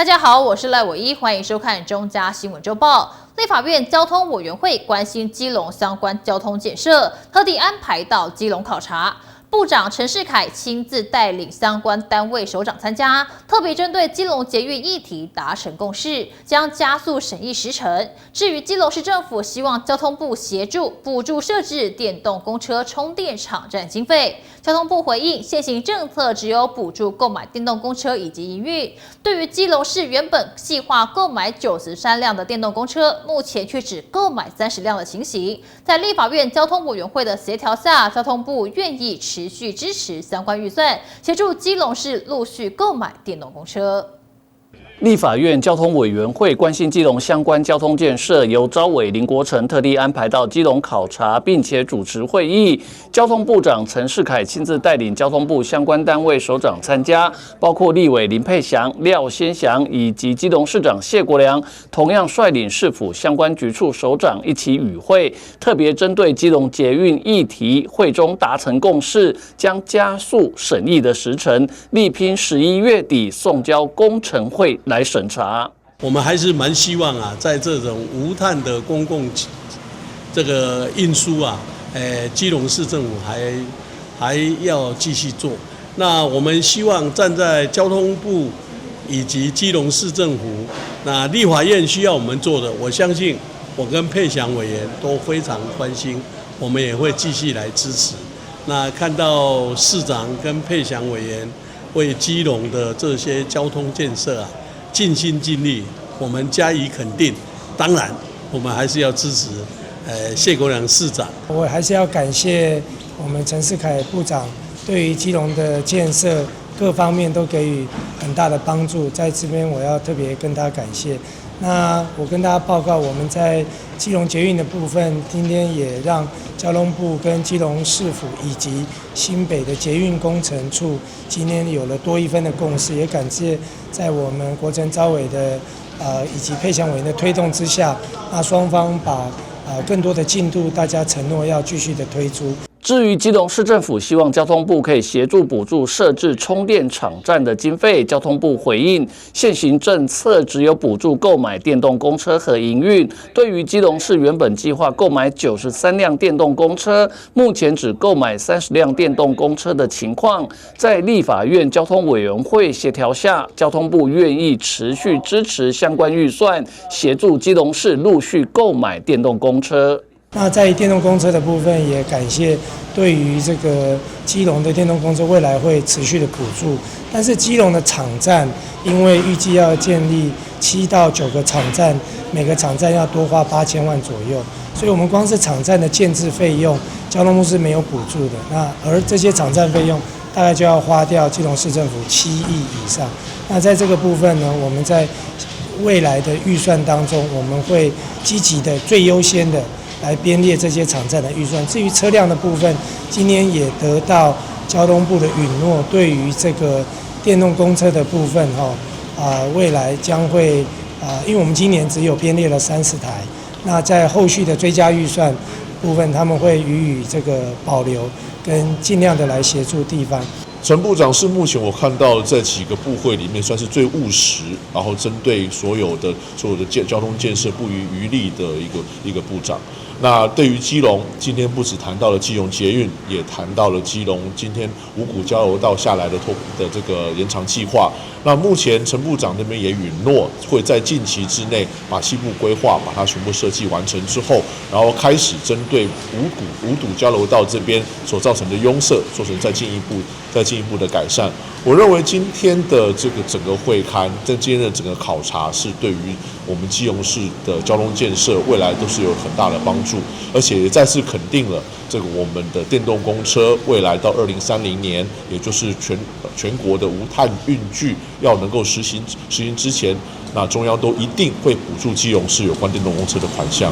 大家好，我是赖伟一，欢迎收看中嘉新闻周报。立法院交通委员会关心基隆相关交通建设，特地安排到基隆考察。部长陈世凯亲自带领相关单位首长参加，特别针对基隆捷运议题达成共识，将加速审议时程。至于基隆市政府希望交通部协助补助设置电动公车充电场站经费，交通部回应现行政策只有补助购买电动公车以及营运。对于基隆市原本计划购买93辆的电动公车，目前却只购买30辆的情形，在立法院交通委员会的协调下，交通部愿意持续支持相关预算，协助基隆市陆续购买电动公车。立法院交通委员会关心基隆相关交通建设，由召委林国成特地安排到基隆考察，并且主持会议。交通部长陈世凯亲自带领交通部相关单位首长参加，包括立委林佩祥、廖先祥以及基隆市长谢国良，同样率领市府相关局处首长一起与会，特别针对基隆捷运议题，会中达成共识，将加速审议的时程，力拼11月底送交工程会来审查。我们还是蛮希望啊，在这种无碳的公共这个运输啊，基隆市政府还要继续做。那我们希望站在交通部以及基隆市政府，那立法院需要我们做的，我相信我跟佩祥委员都非常关心，我们也会继续来支持。那看到市长跟佩祥委员为基隆的这些交通建设啊，尽心尽力，我们加以肯定。当然，我们还是要支持谢国良市长。我还是要感谢我们陈世凯部长对于基隆的建设各方面都给予很大的帮助，在这边我要特别跟他感谢。那我跟大家报告，我们在基隆捷运的部分，今天也让交通部跟基隆市府以及新北的捷运工程处今天有了多一分的共识，也感谢在我们国城召委的以及佩祥委员的推动之下，那双方把更多的进度，大家承诺要继续的推出。至于基隆市政府希望交通部可以协助补助设置充电场站的经费，交通部回应现行政策只有补助购买电动公车和营运。对于基隆市原本计划购买93辆电动公车，目前只购买30辆电动公车的情况，在立法院交通委员会协调下，交通部愿意持续支持相关预算，协助基隆市陆续购买电动公车。那在电动公车的部分，也感谢对于这个基隆的电动公车未来会持续的补助。但是基隆的场站，因为预计要建立7到9个场站，每个场站要多花8000万左右，所以我们光是场站的建制费用，交通部是没有补助的。那而这些场站费用大概就要花掉基隆市政府7亿以上。那在这个部分呢，我们在未来的预算当中，我们会积极的、最优先的来编列这些场站的预算。至于车辆的部分，今年也得到交通部的允诺，对于这个电动公车的部分，未来将会因为我们今年只有编列了30台，那在后续的追加预算部分，他们会予以这个保留，跟尽量的来协助地方。陈部长是目前我看到这几个部会里面算是最务实，然后针对所有的交通建设不遗余力的一个部长。那对于基隆，今天不只谈到了基隆捷运，也谈到了基隆今天五股交流道下来的这个延长计划。那目前陈部长那边也允诺会在近期之内把西部规划把它全部设计完成之后，然后开始针对五堵交流道这边所造成的拥塞，做成再进一步的改善。我认为今天的这个整个会刊，在今天的整个考察，是对于我们基隆市的交通建设未来都是有很大的帮助，而且也再次肯定了这个我们的电动公车未来到2030年，也就是全国的无碳运具要能够实行之前，那中央都一定会补助基隆市有关电动公车的款项。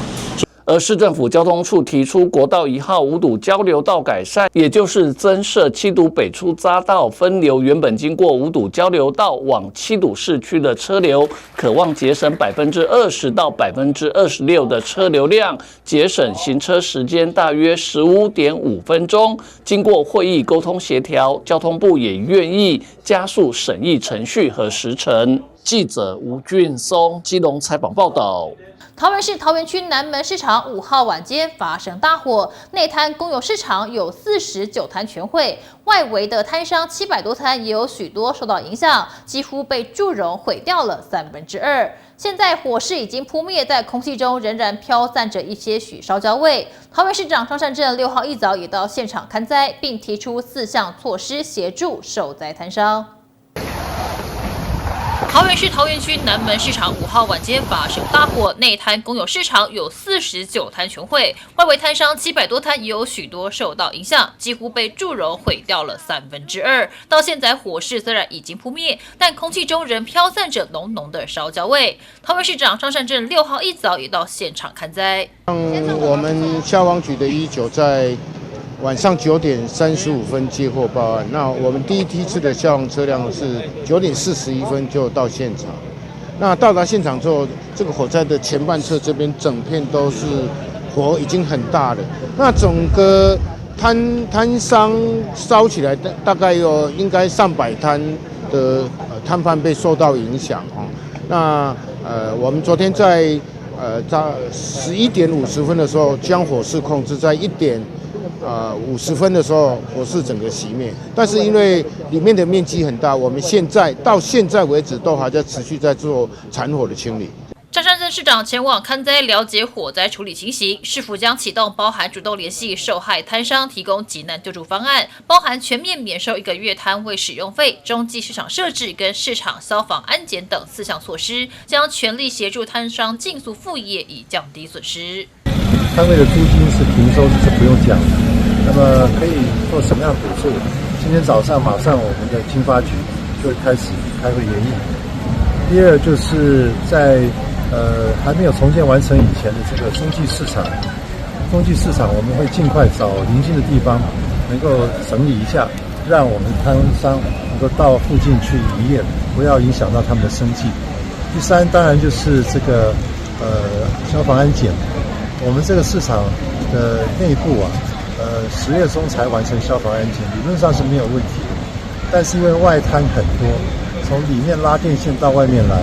而市政府交通处提出国道1号五堵交流道改善，也就是增设7堵北出匝道，分流原本经过5堵交流道往7堵市区的车流，可望节省20%到26%的车流量，节省行车时间大约15.5分钟。经过会议沟通协调，交通部也愿意加速审议程序和时程。记者吴俊松基隆采访报道。桃园市桃园区南门市场5号晚间发生大火，内摊公有市场有49摊全毁，外围的摊商700多摊也有许多受到影响，几乎被祝融毁掉了2/3。现在火势已经扑灭，在空气中仍然飘散着一些许烧焦味。桃园市长张善政6号一早也到现场勘灾，并提出4项措施协助受灾摊商。桃园市桃园区南门市场5号晚间发生大火，内摊公有市场有49摊全毁，外围摊商700多摊也有许多受到影响，几乎被祝融毁掉了2/3。到现在火势虽然已经扑灭，但空气中仍飘散着浓浓的烧焦味。桃园市长张善政6号一早也到现场勘灾。我们消防局的119在晚上9点35分接获报案，那我们第一梯次的消防车辆是9点41分就到现场。那到达现场之后，这个火灾的前半侧这边整片都是火已经很大了。那整个摊商烧起来大概有应该上百摊的摊贩被受到影响哦。那我们昨天在11点50分的时候将火势控制，在1点50分的时候，火势整个熄灭。但是因为里面的面积很大，我们到现在为止都还在持续在做残火的清理。张善政市长前往勘灾了解火灾处理情形，市府将启动包含主动联系受害摊商提供急难救助方案，包含全面免收1个月摊位使用费、中继市场设置跟市场消防安检等4项措施，将全力协助摊商尽速复业，以降低损失。摊位的租金是平收，这是不用讲的。那么可以做什么样的补助？今天早上马上我们的经发局就会开始开会研议。第二就是在还没有重建完成以前的这个中继市场我们会尽快找邻近的地方能够整理一下，让我们摊商能够到附近去营业，不要影响到他们的生计。第三当然就是这个消防安检，我们这个市场的内部10月中才完成消防安检，理论上是没有问题的。但是因为外滩很多，从里面拉电线到外面来，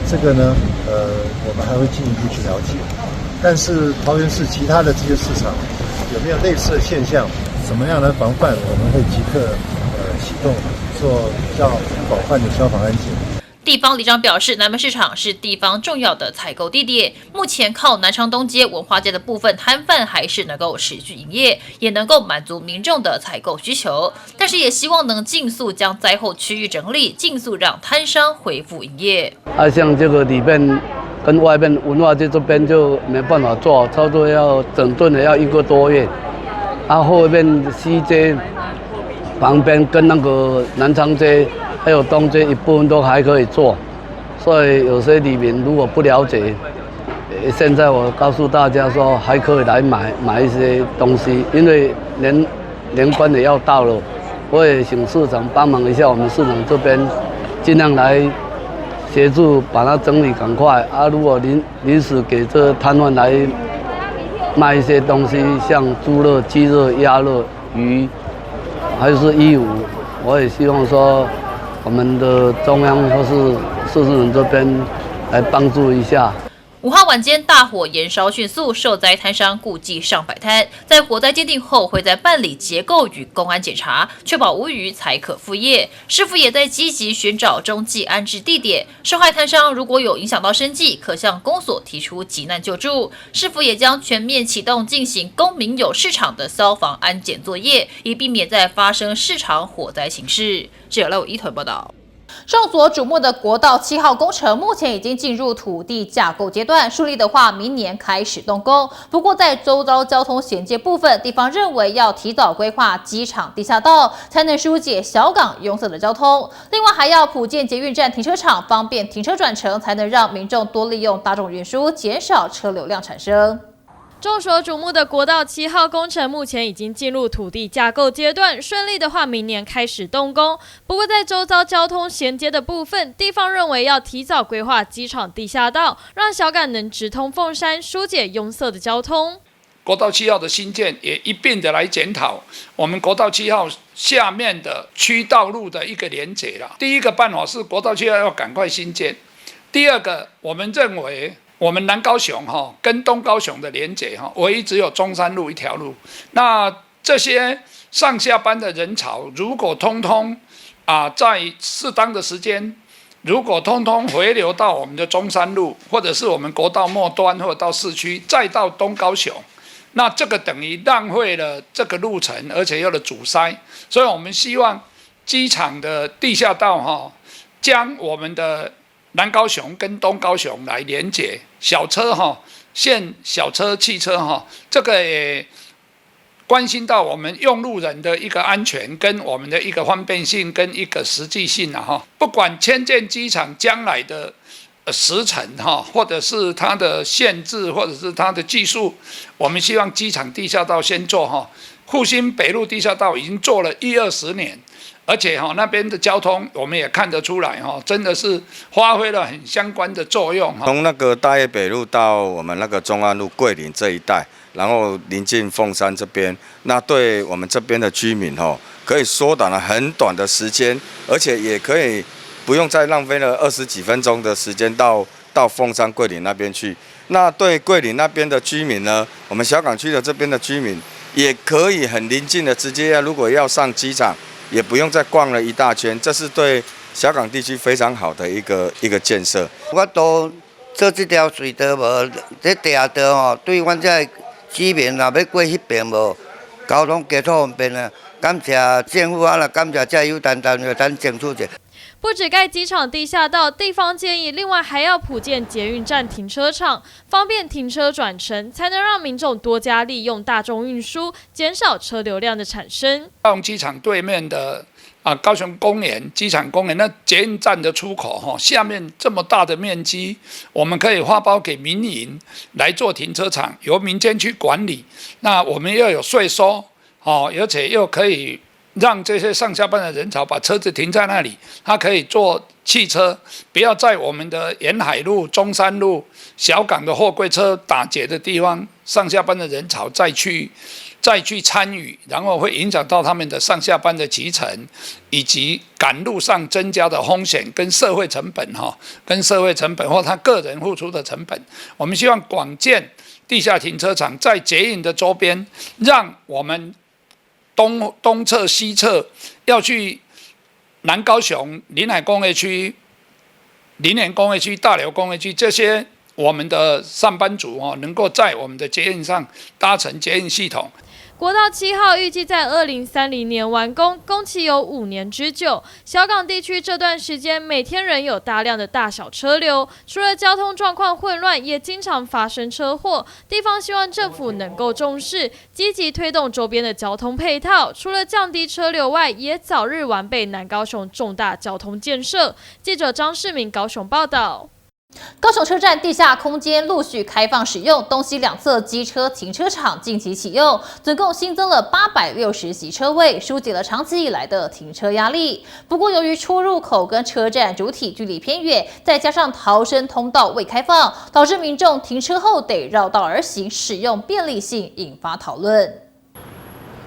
这个呢，我们还会进一步去了解。但是桃园市其他的这些市场有没有类似的现象？怎么样来防范？我们会即刻启动做比较广泛的消防安检。地方里长表示，南门市场是地方重要的采购地点，目前靠南昌东街、文化街的部分摊贩还是能够持续营业，也能够满足民众的采购需求，但是也希望能尽速将灾后区域整理，尽速让摊商恢复营业。像这个里面跟外面文化街这边就没办法做，差不多要整顿的要1个多月，后面西街旁边跟那个南昌街还有东街一部分都还可以做，所以有些里民如果不了解，现在我告诉大家说还可以来买一些东西，因为年关也要到了，我也请市长帮忙一下，我们市场这边尽量来协助把它整理赶快如果临时给这摊贩来卖一些东西，像猪肉、鸡肉、鸭肉、鱼，还是衣物，我也希望说我们的中央或是市政这边来帮助一下。5号晚间大火延烧迅速，受灾摊商估计上百摊，在火灾鉴定后会在办理结构与公安检查，确保无虞才可复业。市府也在积极寻找中继安置地点，受害摊商如果有影响到生计，可向公所提出急难救助。市府也将全面启动进行公民有市场的消防安检作业，以避免再发生市场火灾情事。记者赖伟一团报道。众所瞩目的国道7号工程目前已经进入土地架构阶段，顺利的话，明年开始动工。不过，在周遭交通衔接部分，地方认为要提早规划机场地下道，才能疏解小港拥塞的交通。另外，还要普建捷运站停车场，方便停车转乘，才能让民众多利用大众运输，减少车流量产生。众所瞩目的国道7号工程目前已经进入土地架构阶段，顺利的话，明年开始动工。不过，在周遭交通衔接的部分，地方认为要提早规划机场地下道，让小港能直通凤山，疏解拥塞的交通。国道7号的新建也一并的来检讨我们国道7号下面的区道路的一个连结啦。第一个办法是国道7号要赶快新建，第二个我们认为我们南高雄跟东高雄的连结唯一只有中山路一条路，那这些上下班的人潮如果通通在适当的时间，如果通通回流到我们的中山路，或者是我们国道末端，或者到市区，再到东高雄，那这个等于浪费了这个路程，而且又了阻塞。所以我们希望机场的地下道将我们的南高雄跟东高雄来连结，小车限小车汽车这个也关心到我们用路人的一个安全，跟我们的一个方便性，跟一个实际性不管迁建机场将来的时程或者是它的限制，或者是它的技术，我们希望机场地下道先做复兴北路地下道已经做了10-20年，而且那边的交通我们也看得出来真的是发挥了很相关的作用。从那个大业北路到我们那个中安路桂林这一带，然后临近凤山这边，那对我们这边的居民可以缩短了很短的时间，而且也可以不用再浪费了20几分钟的时间到凤山桂林那边去。那对桂林那边的居民呢，我们小港区的这边的居民也可以很临近的直接如果要上机场，也不用再逛了一大圈，这是对小港地区非常好的一个建设。我都做这条隧道无，这地下道对阮这居民若要过迄边无，交通交通方便啊！感谢政府感谢这有担当，咱争取者。不只盖机场地下道，地方建议另外还要普建捷运站停车场，方便停车转乘，才能让民众多加利用大众运输，减少车流量的产生。高雄机场对面的高雄公园机场公园那捷运站的出口下面这么大的面积，我们可以发包给民营来做停车场，由民间去管理。那我们又有税收而且又可以让这些上下班的人潮把车子停在那里，他可以坐汽车，不要在我们的沿海路、中山路、小港的货柜车打结的地方，上下班的人潮再去参与，然后会影响到他们的上下班的期程，以及赶路上增加的风险跟社会成本或他个人付出的成本。我们希望广建地下停车场，在捷运的周边，让我们东侧、西侧要去南高雄临海工业区、林园工业区、大寮工业区这些我们的上班族能够在我们的捷运上搭乘捷运系统。国道7号预计在2030年完工，工期有5年之久。小港地区这段时间每天仍有大量的大小车流，除了交通状况混乱，也经常发生车祸。地方希望政府能够重视，积极推动周边的交通配套，除了降低车流外，也早日完备南高雄重大交通建设。记者张世明高雄报道。高雄车站地下空间陆续开放使用，东西两侧机车停车场近期启用，总共新增了860席车位，疏解了长期以来的停车压力。不过，由于出入口跟车站主体距离偏远，再加上逃生通道未开放，导致民众停车后得绕道而行，使用便利性引发讨论。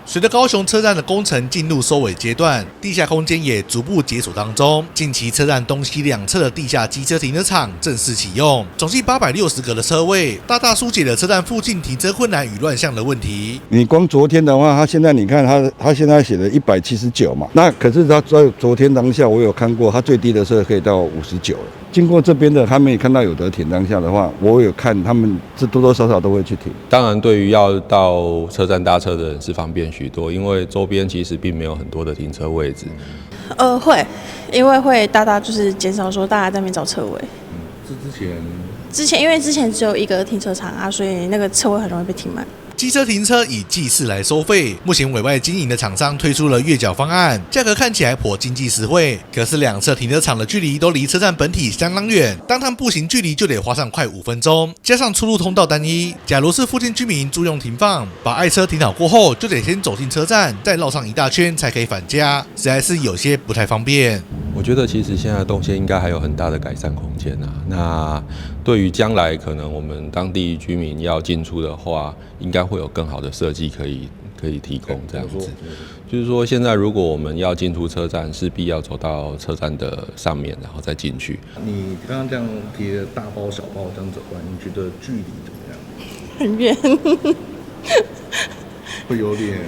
随着高雄车站的工程进入收尾阶段，地下空间也逐步解锁当中。近期车站东西两侧的地下机车停车场正式启用，总计860个的车位，大大疏解了车站附近停车困难与乱象的问题。你光昨天的话，他现在你看他现在写的179嘛，那可是他在昨天当下我有看过，他最低的时候可以到59了。经过这边的，他们也看到有的停当下的话，我有看他们是多多少少都会去停。当然，对于要到车站搭车的人是方便许多，因为周边其实并没有很多的停车位置。会，因为会大大就是减少说大家在那边找车位。是因为之前只有一个停车场啊，所以那个车位很容易被停满。机车停车以计次来收费，目前委外经营的厂商推出了月缴方案，价格看起来颇经济实惠。可是两侧停车场的距离都离车站本体相当远，单趟步行距离就得花上快5分钟，加上出入通道单一，假如是附近居民租用停放，把爱车停好过后，就得先走进车站，再绕上一大圈才可以返家，实在是有些不太方便。我我觉得其实现在动线应该还有很大的改善空间啊。那对于将来可能我们当地居民要进出的话，应该会有更好的设计可以提供这样子。就是说，现在如果我们要进出车站，势必要走到车站的上面，然后再进去。你刚刚这样提的大包小包这样走过来，你觉得距离怎么样？很远，会有点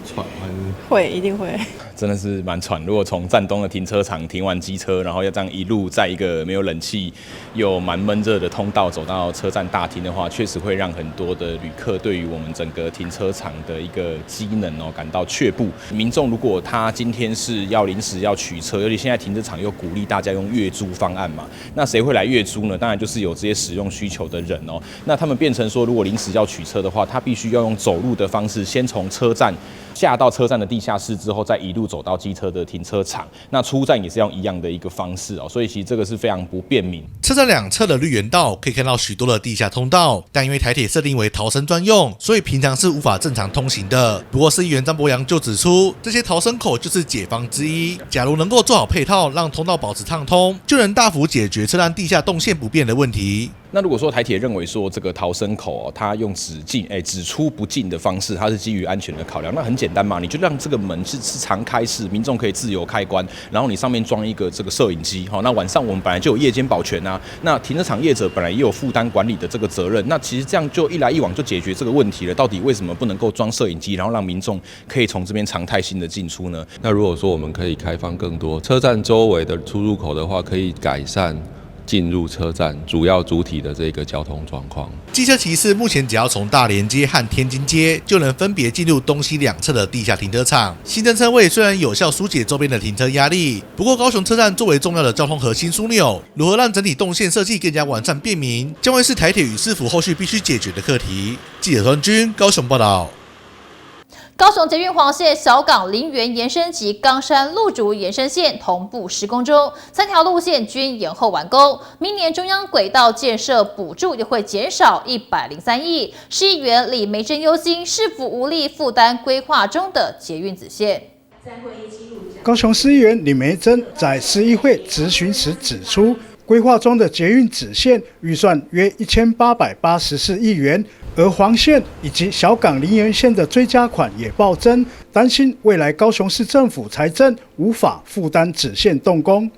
喘吗？会，一定会。真的是蛮喘。如果从站东的停车场停完机车，然后要这样一路在一个没有冷气又蛮闷热的通道走到车站大厅的话，确实会让很多的旅客对于我们整个停车场的一个机能感到却步。民众如果他今天是要临时要取车，尤其现在停车场又鼓励大家用月租方案嘛，那谁会来月租呢？当然就是有这些使用需求的人哦。那他们变成说，如果临时要取车的话，他必须要用走路的方式，先从车站下到车站的地下室之后，再一路走到机车的停车场。那出站也是用一样的一个方式哦，所以其实这个是非常不便民。车站两侧的绿园道可以看到许多的地下通道，但因为台铁设定为逃生专用，所以平常是无法正常通行的。不过市议员张博洋就指出，这些逃生口就是解方之一。假如能够做好配套，让通道保持畅通，就能大幅解决车站地下动线不便的问题。那如果说台铁认为说这个逃生口它用只出不进的方式，它是基于安全的考量，那很简单嘛，你就让这个门是常开式，民众可以自由开关，然后你上面装一个这个摄影机，那晚上我们本来就有夜间保全啊，那停车场业者本来也有负担管理的这个责任，那其实这样就一来一往就解决这个问题了。到底为什么不能够装摄影机，然后让民众可以从这边常态性的进出呢？那如果说我们可以开放更多车站周围的出入口的话，可以改善进入车站主体的这个交通状况。机车骑士目前只要从大连街和天津街就能分别进入东西两侧的地下停车场。新增车位虽然有效疏解周边的停车压力，不过高雄车站作为重要的交通核心枢纽，如何让整体动线设计更加完善便民，将会是台铁与市府后续必须解决的课题。记者孙军高雄报道。高雄捷运黄线小港林园延伸及冈山路竹延伸线同步施工中，3条路线均延后完工。明年中央轨道建设补助也会减少103亿。市议员李梅珍忧心市府无力负担规划中的捷运子线。高雄市议员李梅珍在市议会质询时指出，规划中的捷运子线预算约1884亿元。而黄线以及小港林园线的追加款也暴增，担心未来高雄市政府财政无法负担子线动工。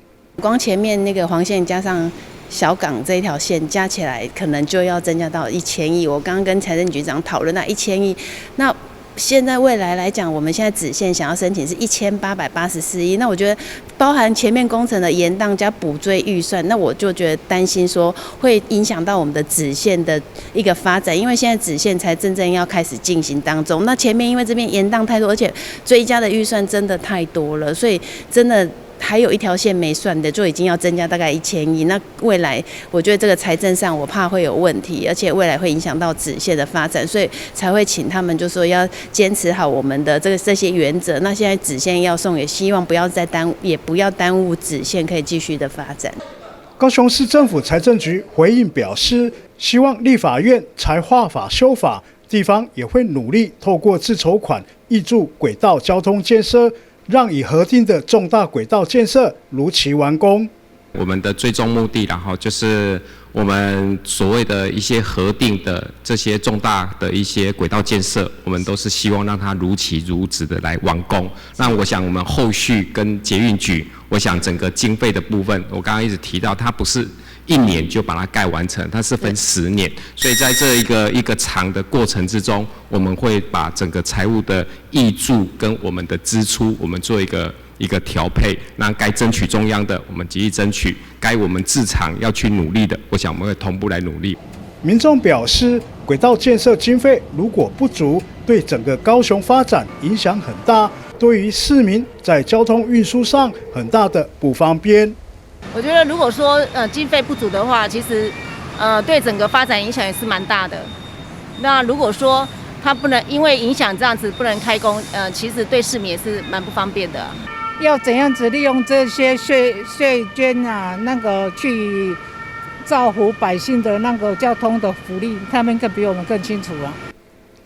光前面那个黄线加上小港这一条线加起来，可能就要增加到1000亿。我刚刚跟财政局长讨论那1000亿，那现在未来来讲，我们现在子线想要申请是1884亿，那我觉得包含前面工程的延宕加补追预算，那我就觉得担心说会影响到我们的子线的一个发展，因为现在子线才真正要开始进行当中，那前面因为这边延宕太多，而且追加的预算真的太多了，所以真的还有一条线没算的，就已经要增加大概1000亿。那未来我觉得这个财政上我怕会有问题，而且未来会影响到子线的发展，所以才会请他们就说要坚持好我们的这些原则。那现在子线要送，也希望不要再也不要耽误子线可以继续的发展。高雄市政府财政局回应表示，希望立法院财划法修法，地方也会努力透过自筹款挹注轨道交通建设，让已核定的重大轨道建设如期完工。我们的最终目的，然后就是我们所谓的一些核定的这些重大的一些轨道建设，我们都是希望让它如期如质的来完工。那我想我们后续跟捷运局，我想整个经费的部分，我刚刚一直提到，它不是1年就把它盖完成，它是分10年，所以在这一个长的过程之中，我们会把整个财务的挹注跟我们的支出，我们做一个调配。那该争取中央的，我们极力争取；该我们自偿要去努力的，我想我们会同步来努力。民众表示，轨道建设经费如果不足，对整个高雄发展影响很大，对于市民在交通运输上很大的不方便。我觉得如果说经费不足的话，其实对整个发展影响也是蛮大的。那如果说它不能因为影响这样子不能开工，其实对市民也是蛮不方便的。要怎样子利用这些税捐啊，那个去造福百姓的那个交通的福利，他们更比我们更清楚啊。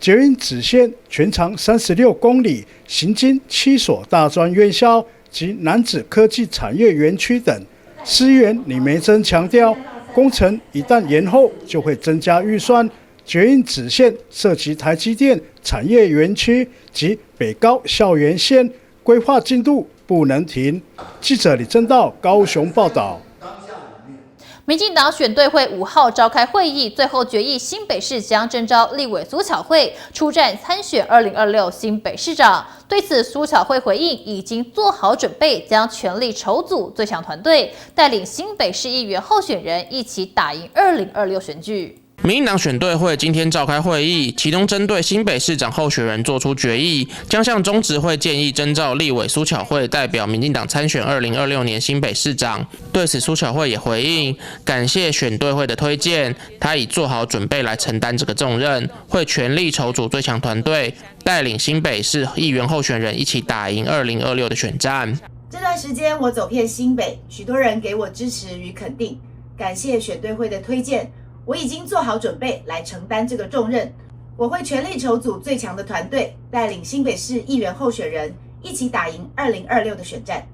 捷运紫线全长36公里，行经7所大专院校，及楠梓科技产业园区等。市议员李梅珍强调，工程一旦延后，就会增加预算。捷运支线涉及台积电产业园区及北高校园线，规划进度不能停。记者李正道高雄报道。民进党选对会5号召开会议，最后决议新北市将征召立委苏巧慧出战参选2026新北市长。对此，苏巧慧回应已经做好准备，将全力筹组最强团队，带领新北市议员候选人一起打赢2026选举。民进党选对会今天召开会议，其中针对新北市长候选人作出决议，将向中执会建议征召立委苏巧慧代表民进党参选2026年新北市长。对此，苏巧慧也回应，感谢选对会的推荐，他已做好准备来承担这个重任，会全力筹组最强团队，带领新北市议员候选人一起打赢2026的选战。这段时间我走遍新北，许多人给我支持与肯定，感谢选对会的推荐。我已经做好准备来承担这个重任，我会全力筹组最强的团队，带领新北市议员候选人一起打赢2026的选战。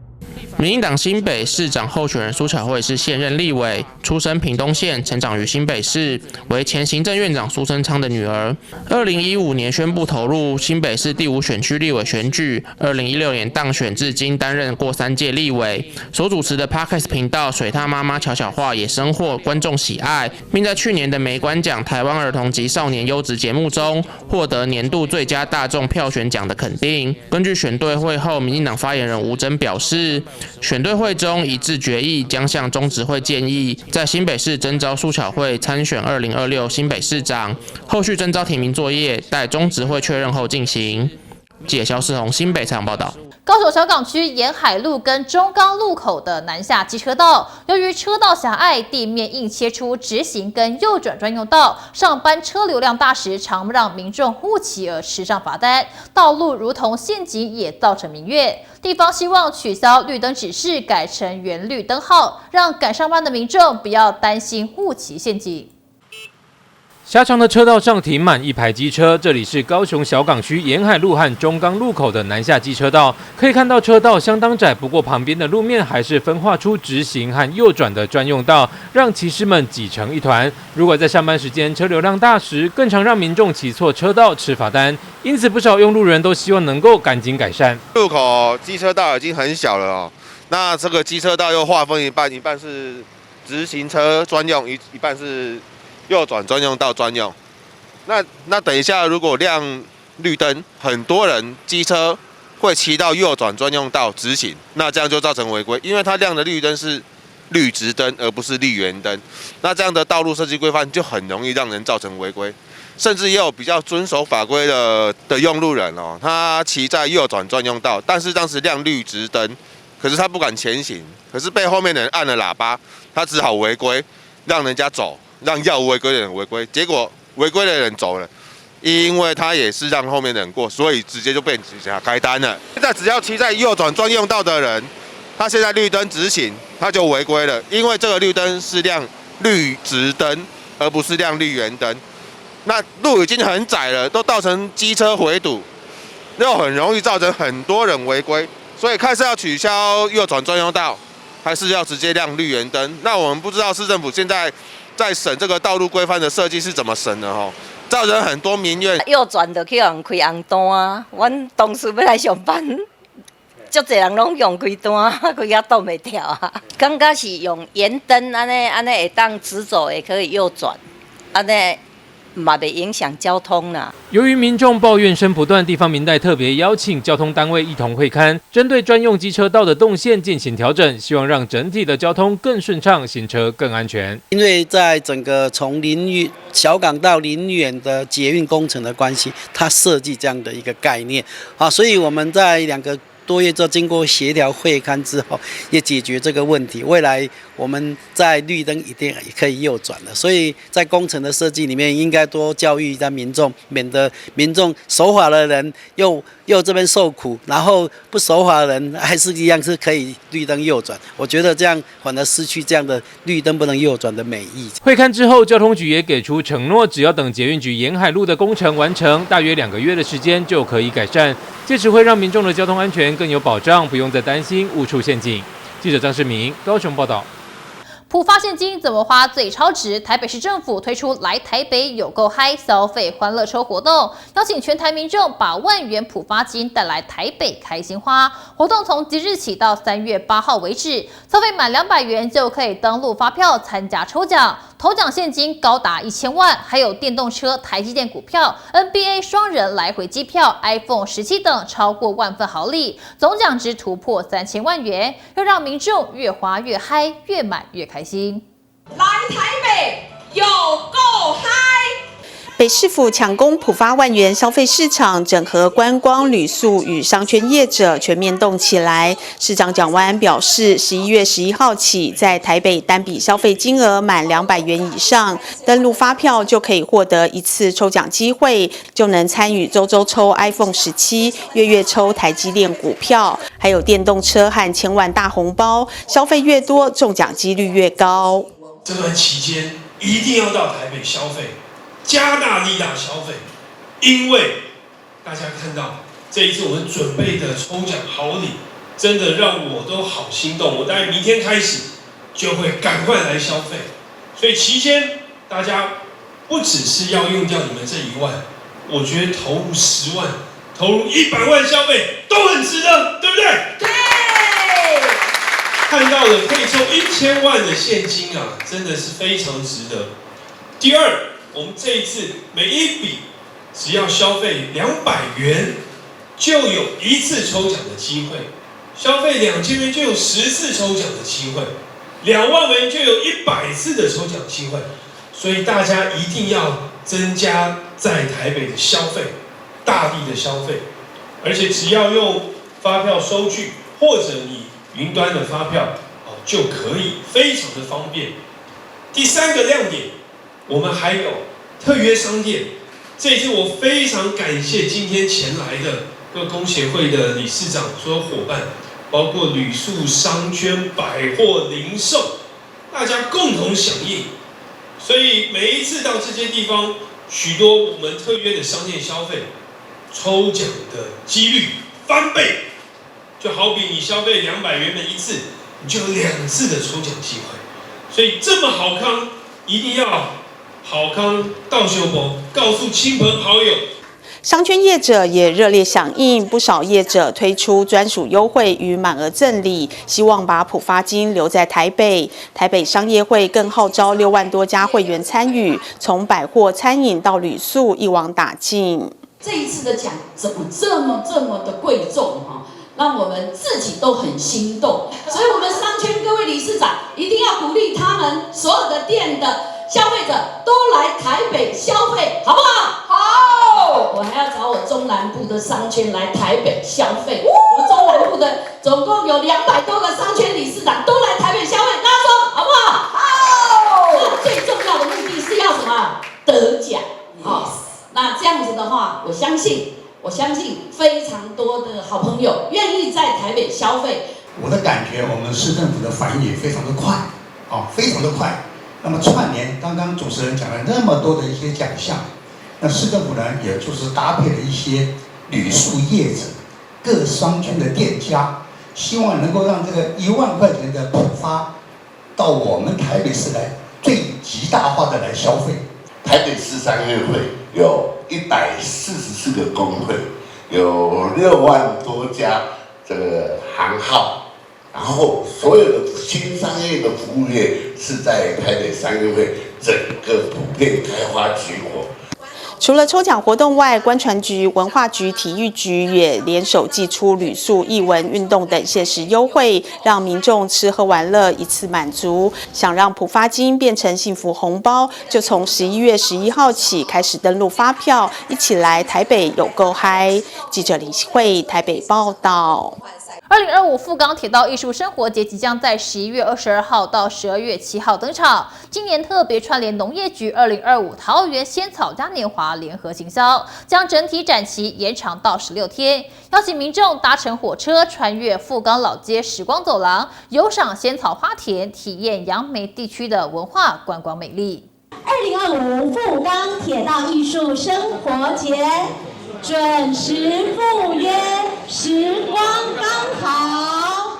民进党新北市长候选人苏巧慧是现任立委，出身屏东县，成长于新北市，为前行政院长苏贞昌的女儿。2015年宣布投入新北市第5选区立委选举，2016年当选，至今担任过3届立委。所主持的 Podcast 频道水獭妈妈巧巧话也深获观众喜爱，并在去年的美观奖台湾儿童及少年优质节目中获得年度最佳大众票选奖的肯定。根据选对会后，民进党发言人吴峥表示，选对会中一致决议，将向中执会建议，在新北市征召苏巧慧参选2026新北市长，后续征召提名作业待中执会确认后进行。记者肖世宏新北采访报道。高雄小港区沿海路跟中钢路口的南下机车道，由于车道狭隘，地面硬切出直行跟右转专用道，上班车流量大时，常让民众误骑而吃上罚单。道路如同陷阱，也造成民怨。地方希望取消绿灯指示，改成原绿灯号，让赶上班的民众不要担心误骑陷阱。狭长的车道上停满一排机车，这里是高雄小港区沿海路和中钢路口的南下机车道。可以看到车道相当窄，不过旁边的路面还是分化出直行和右转的专用道，让骑士们挤成一团。如果在上班时间车流量大时，更常让民众骑错车道吃罚单。因此，不少用路人都希望能够赶紧改善。路口机车道已经很小了哦，那这个机车道又划分一半，一半是直行车专用，一半是右转专用道专用，那等一下如果亮绿灯，很多人机车会骑到右转专用道直行，那这样就造成违规，因为它亮的绿灯是绿直灯，而不是绿圆灯。那这样的道路设计规范就很容易让人造成违规，甚至也有比较遵守法规的用路人哦，他骑在右转专用道，但是当时亮绿直灯，可是他不敢前行，可是被后面的人按了喇叭，他只好违规，让人家走。让要违规的人违规，结果违规的人走了，因为他也是让后面的人过，所以直接就被警察开单了。现在只要骑在右转专用道的人，他现在绿灯直行，他就违规了，因为这个绿灯是亮绿直灯，而不是亮绿圆灯。那路已经很窄了，都造成机车回堵，又很容易造成很多人违规，所以看是要取消右转专用道，还是要直接亮绿圆灯？那我们不知道市政府现在在审这个道路规范的设计是怎么审的吼，造成很多民怨。右转就去人开红单啊，阮同事要来上班，足侪人拢用开单，开啊挡袂掉啊。感觉是用圆灯安尼会当直走，也可以右转，安尼嘛袂影响交通啦。由于民众抱怨声不断，地方民代特别邀请交通单位一同会勘，针对专用机车道的动线进行调整，希望让整体的交通更顺畅，行车更安全。因为在整个从小港到林园的捷运工程的关系，它设计这样的一个概念啊，所以我们在2个多月之后，经过协调会勘之后，也解决这个问题。未来我们在绿灯一定也可以右转了，所以在工程的设计里面，应该多教育一下民众，免得民众守法的人又这边受苦，然后不守法的人还是一样是可以绿灯右转。我觉得这样反而失去这样的绿灯不能右转的美意。会勘之后，交通局也给出承诺，只要等捷运局沿海路的工程完成，大约2个月的时间就可以改善，届时会让民众的交通安全更有保障，不用再担心误触陷阱。记者张世明高雄报道。普发现金怎么花最超值？台北市政府推出来台北有够嗨消费欢乐抽活动，邀请全台民众把万元普发金带来台北开心花。活动从即日起到3月8号为止，消费满200元就可以登录发票参加抽奖，头奖现金高达1000万，还有电动车、台积电股票、NBA 双人来回机票、iPhone 17等超过1万份好礼，总奖值突破3000万元，要让民众越花越嗨，越买越开心。来台北有够嗨！北市府抢攻普发万元消费市场，整合观光、旅宿与商圈业者，全面动起来。市长蒋万安表示，11月11号起，在台北单笔消费金额满200元以上，登录发票就可以获得一次抽奖机会，就能参与周抽 iPhone 17、月抽台积电股票，还有电动车和1000万大红包。消费越多，中奖几率越高。这段期间一定要到台北消费。加大力大消费，因为大家看到这一次我们准备的抽奖好礼，真的让我都好心动。我大概明天开始就会赶快来消费，所以期间大家不只是要用掉你们这1万，我觉得投入10万、投入100万消费都很值得，对不对？对。看到了可以抽1000万的现金啊，真的是非常值得。第二，我们这一次每一笔只要消费200元，就有1次抽奖的机会；消费2000元就有10次抽奖的机会；2万元就有100次的抽奖机会。所以大家一定要增加在台北的消费，大力的消费，而且只要用发票收据或者你云端的发票就可以，非常的方便。第3个亮点，我们还有特约商店。这一次我非常感谢今天前来的各工协会的理事长、所有伙伴，包括旅宿、商圈、百货、零售，大家共同响应。所以每一次到这些地方，许多我们特约的商店消费，抽奖的几率翻倍。就好比你消费200元的1次，你就有2次的抽奖机会。所以这么好康，一定要好康到手博，告诉亲朋好友。商圈业者也热烈响应，不少业者推出专属优惠与满额赠礼，希望把普发金留在台北。台北商业会更号召6万多家会员参与，从百货、餐饮到旅宿一网打尽。这一次的奖怎么这么的贵重哈？让我们自己都很心动，所以我们商圈各位理事长一定要鼓励他们所有的店的消费者都来台北消费，好不好？好，我还要找我中南部的商圈来台北消费。我们中南部的总共有200多个商圈理事长都来台北消费，大家说好不好？好。那最重要的目的是要什么？得奖。好，那这样子的话，我相信非常多的好朋友愿意在台北消费。我的感觉，我们市政府的反应也非常的快，非常的快。那么串联刚刚主持人讲了那么多的一些奖项，那市政府呢，也就是搭配了一些旅宿业者、各商圈的店家，希望能够让这个1万块钱的普发到我们台北市来最极大化的来消费。台北市商业会有144个工会，有6万多家这个行号，然后所有的新商业的服务业是在台北商业会整个普遍开花结果。除了抽奖活动外，观传局、文化局、体育局也联手祭出旅宿、艺文、运动等限时优惠，让民众吃喝玩乐一次满足。想让普发金变成幸福红包，就从11月11号起开始登录发票，一起来台北有够嗨！记者林慧台北报道。2025富冈铁道艺术生活节即将在11月22号到12月7号登场。今年特别串联农业局2025桃园仙草嘉年华联合行销，将整体展期延长到16天，邀请民众搭乘火车穿越富冈老街时光走廊，游赏仙草花田，体验杨梅地区的文化观光美丽。2025富冈铁道艺术生活节。准时赴约，时光刚好。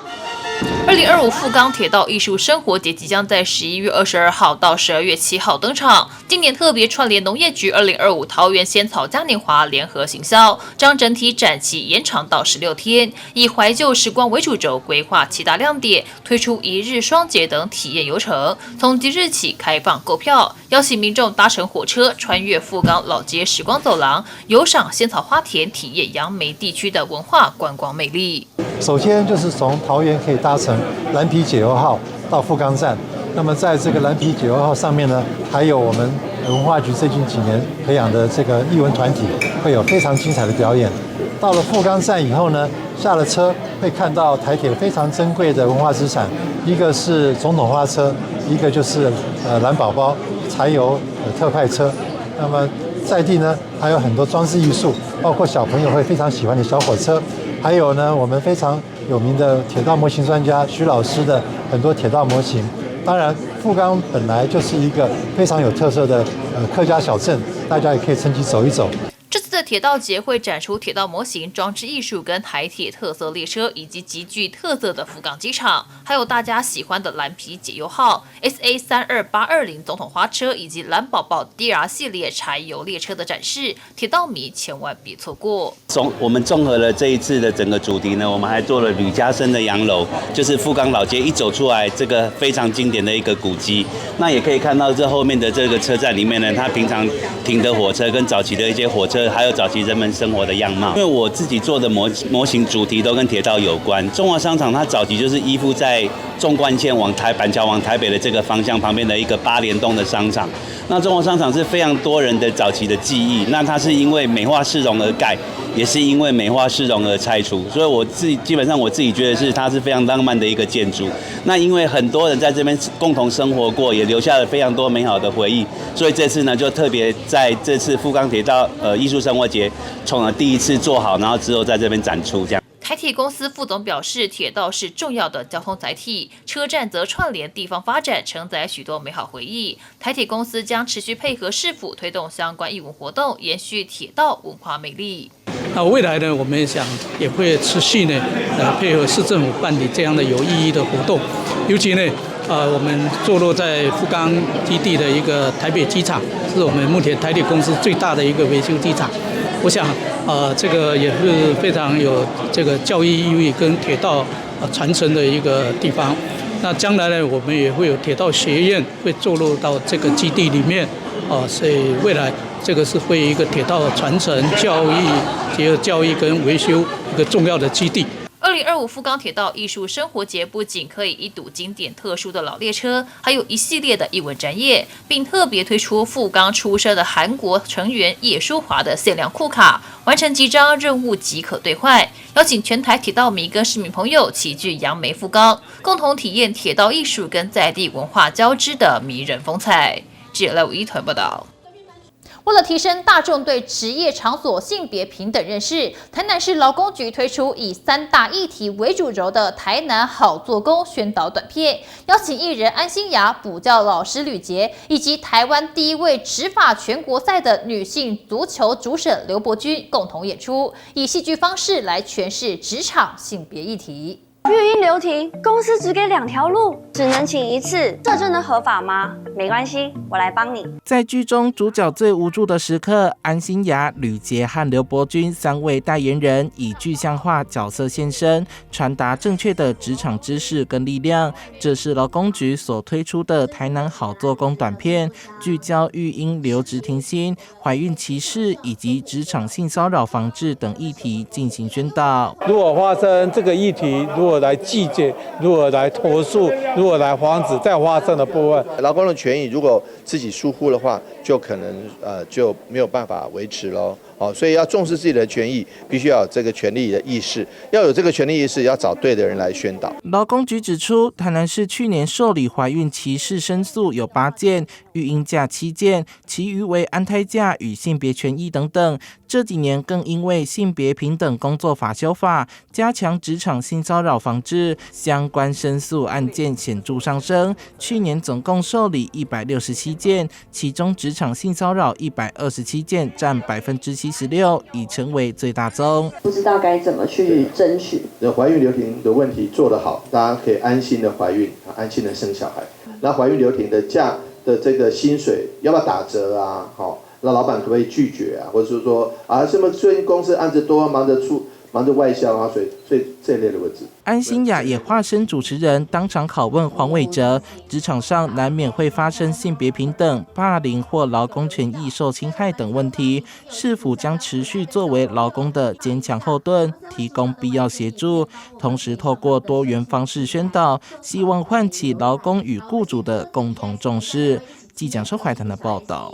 2025富冈铁道艺术生活节即将在11月22号到12月7号登场。今年特别串联农业局2025桃园仙草嘉年华联合行销，将整体展期延长到16天，以怀旧时光为主轴，规划7大亮点，推出一日双节等体验游程。从即日起开放购票，邀请民众搭乘火车穿越富冈老街时光走廊，游赏仙草花田，体验杨梅地区的文化观光魅力。首先就是从桃园可以搭乘蓝皮解忧号到富冈站，那么在这个蓝皮解忧号上面呢，还有我们文化局最近几年培养的这个艺文团体，会有非常精彩的表演。到了富冈站以后呢，下了车会看到台铁非常珍贵的文化资产，一个是总统花车，一个就是蓝宝宝柴油特快车。那么在地呢还有很多装置艺术，包括小朋友会非常喜欢的小火车。还有呢，我们非常有名的铁道模型专家徐老师的很多铁道模型。当然，富冈本来就是一个非常有特色的客家小镇，大家也可以趁机走一走。这次的铁道节会展出铁道模型、装置艺术跟台铁特色列车，以及极具特色的富冈机场，还有大家喜欢的蓝皮解忧号、SA32820总统花车以及蓝宝宝 DR 系列柴油列车的展示，铁道迷千万别错过。我们综合了这一次的整个主题呢，我们还做了吕家生的洋楼，就是富冈老街一走出来，这个非常经典的一个古迹。那也可以看到这后面的这个车站里面呢，它平常停的火车跟早期的一些火车。还有早期人们生活的样貌，因为我自己做的模型主题都跟铁道有关。中华商场它早期就是依附在纵贯线板桥往台北的这个方向旁边的一个8联动的商场。那中华商场是非常多人的早期的记忆，那它是因为美化市容而盖，也是因为美化市容而拆除，所以基本上我自己觉得它是非常浪漫的一个建筑。那因为很多人在这边共同生活过，也留下了非常多美好的回忆，所以这次呢就特别在这次富冈铁道艺术生活节从了第一次做好，然后之后在这边展出这样。台铁公司副总表示，铁道是重要的交通载体，车站则串联地方发展，承载许多美好回忆。台铁公司将持续配合市府推动相关艺文活动，延续铁道文化魅力。那未来呢，我们也会持续呢，配合市政府办理这样的有意义的活动，尤其呢，我们坐落在富冈基地的一个台北机场，是我们目前台铁公司最大的一个维修机场。我想，这个也是非常有这个教育意义跟铁道传承的一个地方。那将来呢，我们也会有铁道学院会坐落到这个基地里面，所以未来这个是会一个铁道传承、教育结合教育跟维修一个重要的基地。2025富冈铁道艺术生活节不仅可以一睹经典特殊的老列车，还有一系列的艺文展演，并特别推出富冈出生的韩国成员叶舒华的限量库卡，完成集章任务即可兑换。邀请全台铁道迷跟市民朋友齐聚杨梅富冈，共同体验铁道艺术跟在地文化交织的迷人风采。记者赖武一团报道。为了提升大众对职业场所性别平等认识，台南市劳工局推出以3大议题为主轴的台南好做工宣导短片，邀请艺人安心雅、补教老师吕杰，以及台湾第一位执法全国赛的女性足球主审刘伯君共同演出，以戏剧方式来诠释职场性别议题。育婴留停，公司只给2条路，只能请1次，这真的合法吗？没关系，我来帮你。在剧中主角最无助的时刻，安心雅、吕杰和刘伯君3位代言人以具象化角色现身，传达正确的职场知识跟力量。这是劳工局所推出的台南好做工短片，聚焦育婴留职停薪、怀孕歧视以及职场性骚扰防治等议题进行宣导。如果发生这个议题，如何来纪检，如何来投诉，如何来防止再发生的部分，劳工的权益如果自己疏忽的话，就可能就没有办法维持咯。所以要重视自己的权益，必须要有这个权利的意识，要有这个权利意识，要找对的人来宣导。劳工局指出，台南市去年受理怀孕歧视申诉有8件，育婴假7件，其余为安胎假与性别权益等等。这几年更因为性别平等工作法修法，加强职场性骚扰防治，相关申诉案件显著上升。去年总共受理167件，其中职场性骚扰127件，占76%，已成为最大宗。不知道该怎么去争取。怀孕留停的问题做得好，大家可以安心的怀孕，安心的生小孩。那怀孕留停的假的这个薪水要不要打折啊？好，那老板可不可以拒绝啊？或者是说啊，什么最近公司案子多，忙着外销啊，所以这类的问题。安心雅也化身主持人，当场拷问黄伟哲：职场上难免会发生性别平等、霸凌或劳工权益受侵害等问题，是否将持续作为劳工的坚强后盾，提供必要协助，同时透过多元方式宣导，希望唤起劳工与雇主的共同重视。记者周怀谈的报道。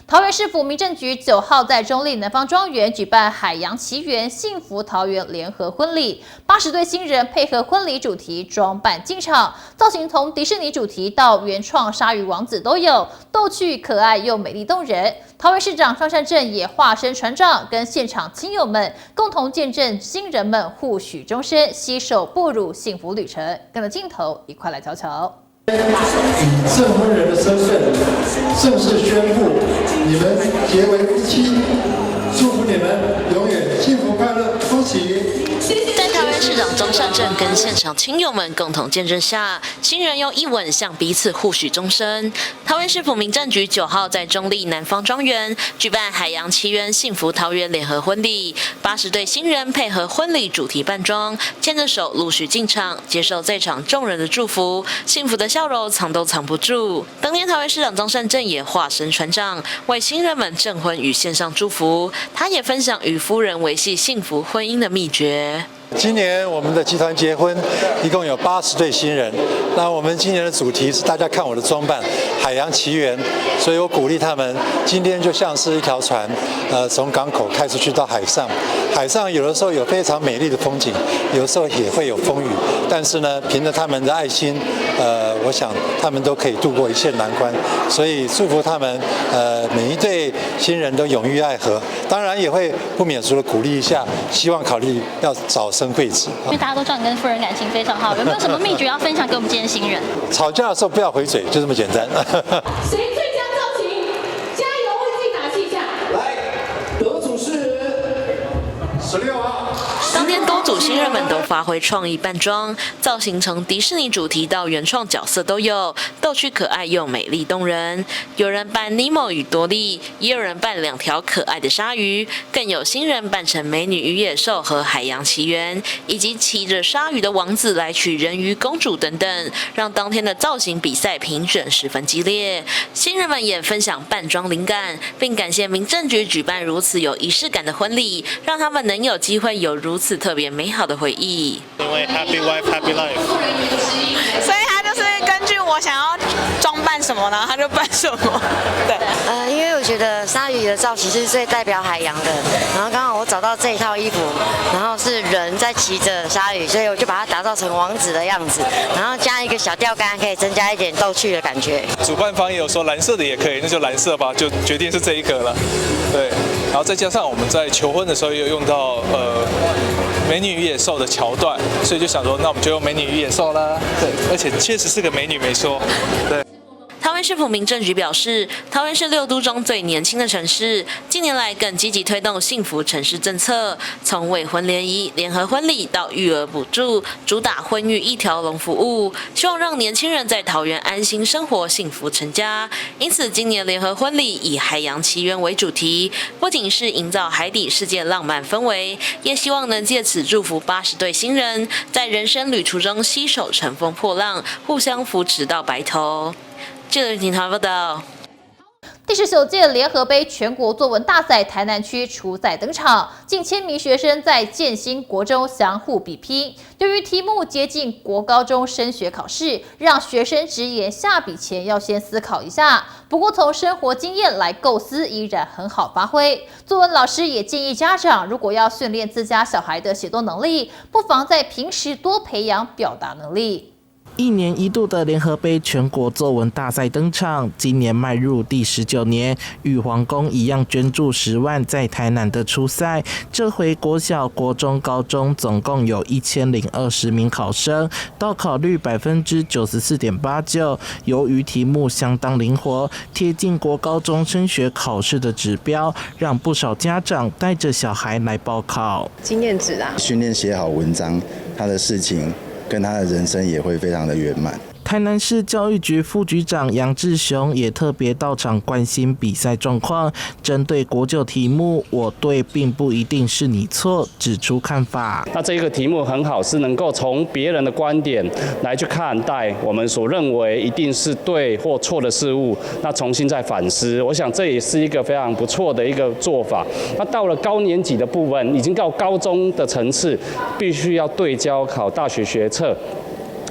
桃园市府民政局9号在中坜南方庄园举办海洋奇缘幸福桃园联合婚礼，80对新人配合婚礼主题装扮进场，造型从迪士尼主题到原创鲨鱼王子都有，逗趣可爱又美丽动人。桃园市长张善政也化身船长，跟现场亲友们共同见证新人们互许终身，携手步入幸福旅程。跟着镜头一块来瞧瞧。以证婚人的身份正式宣布你们结为夫妻，祝福你们永远幸福快乐，恭喜！在桃园市长张善政跟现场亲友们共同见证下，新人用一吻向彼此互许终身。桃园市府民政局9号在中坜南方庄园举办海洋奇缘幸福桃园联合婚礼，80对新人配合婚礼主题扮装，牵着手陆续进场，接受在场众人的祝福，幸福的笑容藏都藏不住。当天桃园市长张善政也化身船长，为新人们证婚与献上祝福。他也分享与夫人维系幸福婚姻的秘诀。今年我们的集团结婚，一共有80对新人。那我们今年的主题是大家看我的装扮，海洋奇缘，所以我鼓励他们，今天就像是一条船，从港口开出去到海上。海上有的时候有非常美丽的风景，有的时候也会有风雨，但是呢，凭着他们的爱心，我想他们都可以度过一切难关。所以祝福他们，每一对新人都永浴爱河。当然也会不免俗的鼓励一下，希望考虑要早生贵子。因为大家都知道你跟夫人感情非常好，有没有什么秘诀要分享给我们今天新人？吵架的时候不要回嘴，就这么简单。谁最佳造型？加油，为自己打气一下！来，得主是16号。当天多组新人们都发挥创意扮装，造型从迪士尼主题到原创角色都有，逗趣可爱又美丽动人。有人扮尼莫与多利，也有人扮2条可爱的鲨鱼，更有新人扮成美女与野兽和海洋奇缘，以及骑着鲨鱼的王子来娶人鱼公主等等，让当天的造型比赛评选十分激烈。新人们也分享扮装灵感，并感谢民政局举办如此有仪式感的婚礼，让他们能有机会有如此特别美好的回忆。因为 Happy Wife Happy Life， 所以他就是根据我想要装扮什么，然后他就扮什么。对，因为我觉得鲨鱼的造型是最代表海洋的，然后刚好我找到这一套衣服，然后是人在骑着鲨鱼，所以我就把它打造成王子的样子，然后加一个小钓竿，可以增加一点逗趣的感觉。主办方也有说蓝色的也可以，那就蓝色吧，就决定是这一个了。对，然后再加上我们在求婚的时候也有用到美女与野兽的桥段，所以就想说，那我们就用美女与野兽啦。对，而且确实是个美女，没错。对。桃园市府民政局表示，桃园是6都中最年轻的城市，近年来更积极推动幸福城市政策，从未婚联谊、联合婚礼到育儿补助，主打婚育一条龙服务，希望让年轻人在桃园安心生活、幸福成家。因此，今年联合婚礼以海洋奇缘为主题，不仅是营造海底世界浪漫氛围，也希望能借此祝福80对新人，在人生旅途中携手乘风破浪，互相扶持到白头。记者林涛报道。第19届联合杯全国作文大赛台南区初赛登场，近1000名学生在建新国中相互比拼。由于题目接近国高中升学考试，让学生直言下笔前要先思考一下。不过从生活经验来构思依然很好发挥。作文老师也建议家长，如果要训练自家小孩的写作能力，不妨在平时多培养表达能力。1年1度的联合杯全国作文大赛登场，今年迈入第19年，与皇宫一样捐助10万在台南的初赛。这回国小、国中、高中总共有1020名考生，到考率94.89%。由于题目相当灵活，贴近国高中升学考试的指标，让不少家长带着小孩来报考。经验值啊，训练写好文章，他的事情跟他的人生也会非常的圆满。台南市教育局副局长杨志雄也特别到场关心比赛状况，针对国9题目“我对并不一定是你错”指出看法。那这个题目很好，是能够从别人的观点来去看待我们所认为一定是对或错的事物，那重新再反思。我想这也是一个非常不错的一个做法。那到了高年级的部分，已经到高中的层次，必须要对焦考大学学测。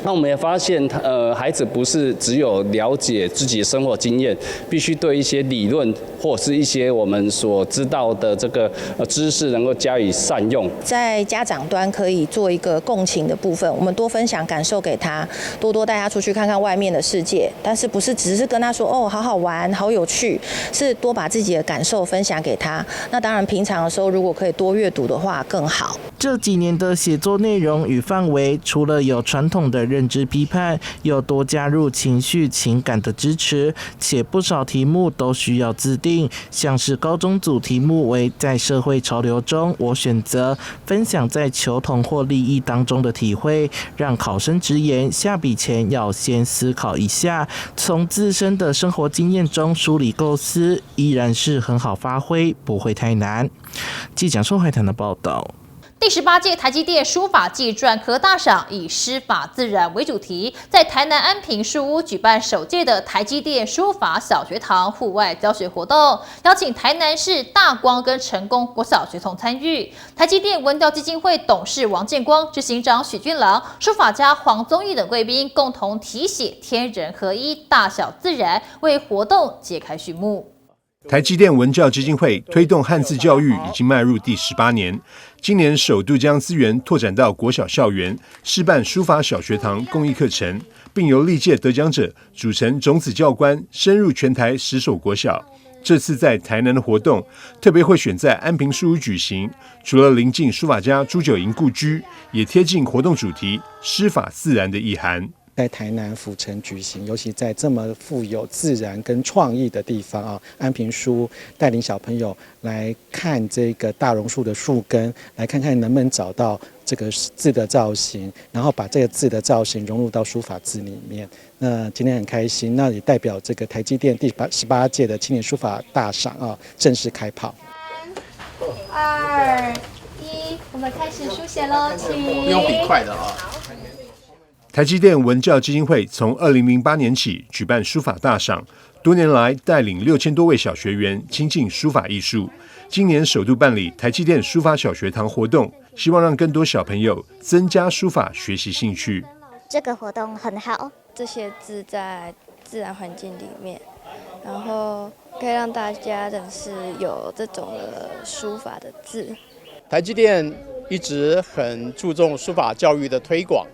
那我们也发现，孩子不是只有了解自己的生活经验，必须对一些理论或是一些我们所知道的这个知识能够加以善用。在家长端可以做一个共情的部分，我们多分享感受给他，多多带他出去看看外面的世界。但是不是只是跟他说哦好好玩、好有趣，是多把自己的感受分享给他。那当然，平常的时候如果可以多阅读的话更好。这几年的写作内容与范围，除了有传统的认知批判，又多加入情绪情感的支持，且不少题目都需要自定，像是高中组题目为在社会潮流中我选择，分享在求同或利益当中的体会，让考生直言下笔前要先思考一下，从自身的生活经验中梳理构思，依然是很好发挥，不会太难。记者寿海棠的报道。第18届台积电书法暨篆刻大赏以师法自然为主题，在台南安平书屋举办首届的台积电书法小学堂户外教学活动，邀请台南市大光跟成功国小学童参与。台积电文教基金会董事王建光、执行长许俊郎、书法家黄宗义等贵宾共同题写“天人合一，大小自然”，为活动揭开序幕。台积电文教基金会推动汉字教育已经迈入第18年，今年首度将资源拓展到国小校园，试办书法小学堂公益课程，并由历届得奖者组成种子教官，深入全台10所国小。这次在台南的活动特别会选在安平书屋举行，除了临近书法家朱九营故居，也贴近活动主题“师法自然”的意涵。在台南府城举行，尤其在这么富有自然跟创意的地方啊，安平书带领小朋友来看这个大榕树的树根，来看看能不能找到这个字的造型，然后把这个字的造型融入到书法字里面。那今天很开心，那也代表这个台积电第18届的青年书法大赏啊正式开跑。3、2、1，我们开始书写喽，请。不用比快的啊。台积电文教基金会从2008年起举办书法大赏，多年来带领6000多位小学员亲近书法艺术。今年首度办理台积电书法小学堂活动，希望让更多小朋友增加书法学习兴趣。这个活动很好，这些字在自然环境里面，然后可以让大家认识有这种的书法的字。台积电一直很注重书法教育的推广。